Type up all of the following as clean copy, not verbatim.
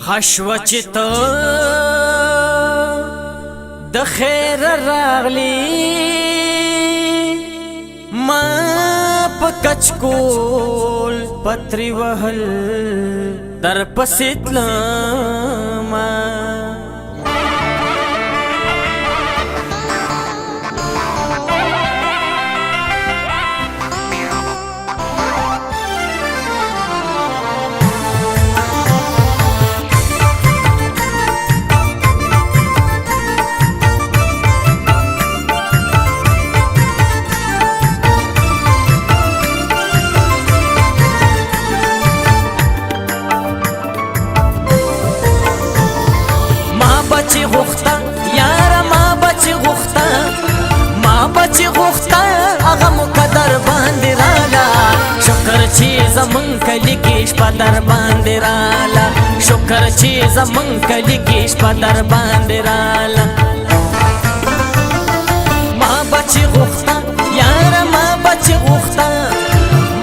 خشوچت د خیر راغلی ما پکچ کول پتری وهل در پسیتل ما بچی غوختا یارا ما بچی غوختا ما بچی غوختا اغا مقدر باندی رالا شکر چیز من کلی کیش پا در باندی رالا شکر چیز من کلی کیش پا در باندی رالا ما بچی غوختا یارا ما بچی غوختا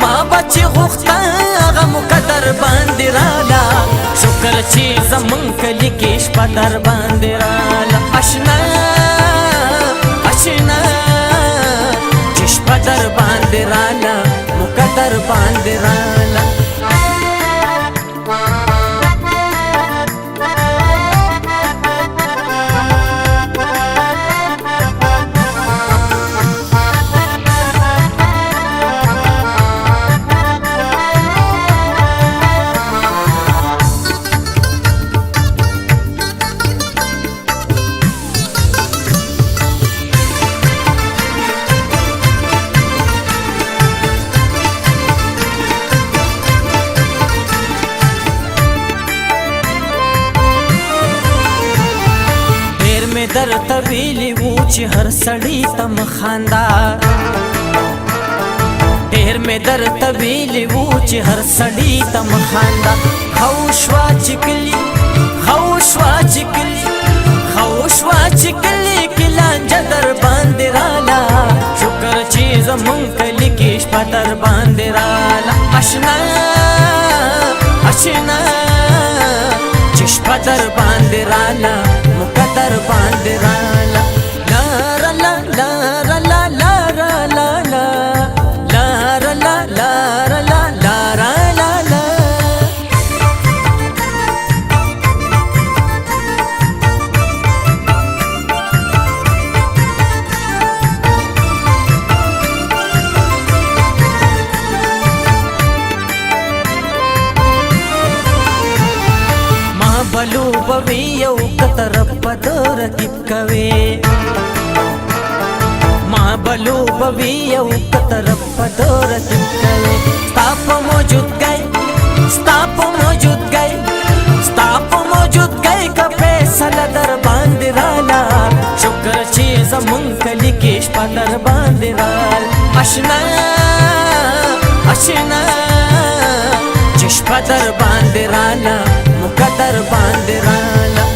ما بچی غوختا اغا مقدر باندی رالا شکر چیز من کلی کیش پا در باندی رالا اشنا اشنا چیش پا در باندی رالا مقدر باندی رالا در طویلی وو چې هر سړی تم خاندا ډیر می در طویلی وو چې هر سړی تم خاندا خوشوا چکلی خوشوا چکلی خوشوا چکلی کلانجه در باندې رالا شکر چیز مون کلی کیش په در باندې رالا اشنا اشنا چیش په در باندې رالا مقدر باندې رالا لا لا لا لا لا لا لا لا لا لا لا بلو بوی یو کتر پدر کیپ کوي ما بلو بوی یو کتر پدر کیپ کوي ستاپ موجود گئی ستاپ موجود گئی ستاپ موجود گئی کپے سل در باندې رالا شکر چیز مون کلی کیش په در باندې رال اشنا اشنا چش په در باندې رالا مقدر باندې رالا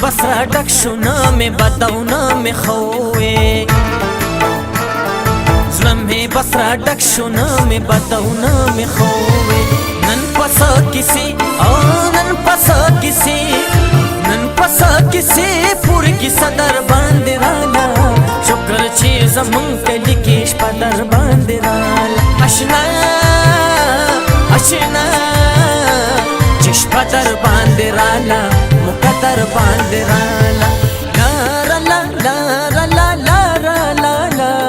بسرا ډک شونا می بداونا می خوې زلم می بسرا ډک شونا می بداونا می خوې نن پسا کسی او نن پسا کسی نن پسا کسی پوری کی صدر باندې رالا شکر چیز مون کلی کیش په در باندې رالا اشنا اشنا چش په در باندې رالا مقدر باندې رالا لا لا لا لا لا لا لا لا لا لا لا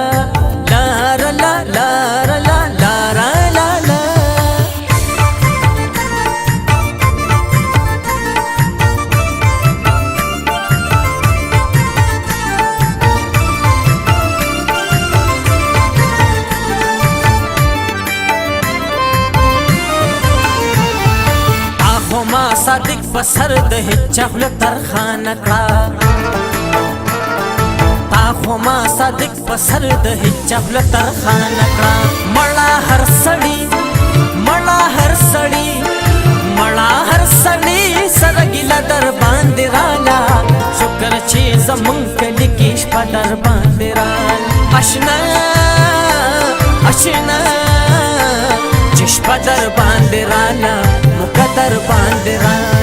په سر د هیچا خوله ترخانه کړه تا خو ما صادق په سر د هیچا خوله ترخانه کړه مړه هر سړي مړه هر سړي مړه هر سړي سره ګیله در باندې راله شکر چې زمونږ کلي کې شپه در باندې راله اشنا اشنا چې شپه در باندې راله موږ در باندې راله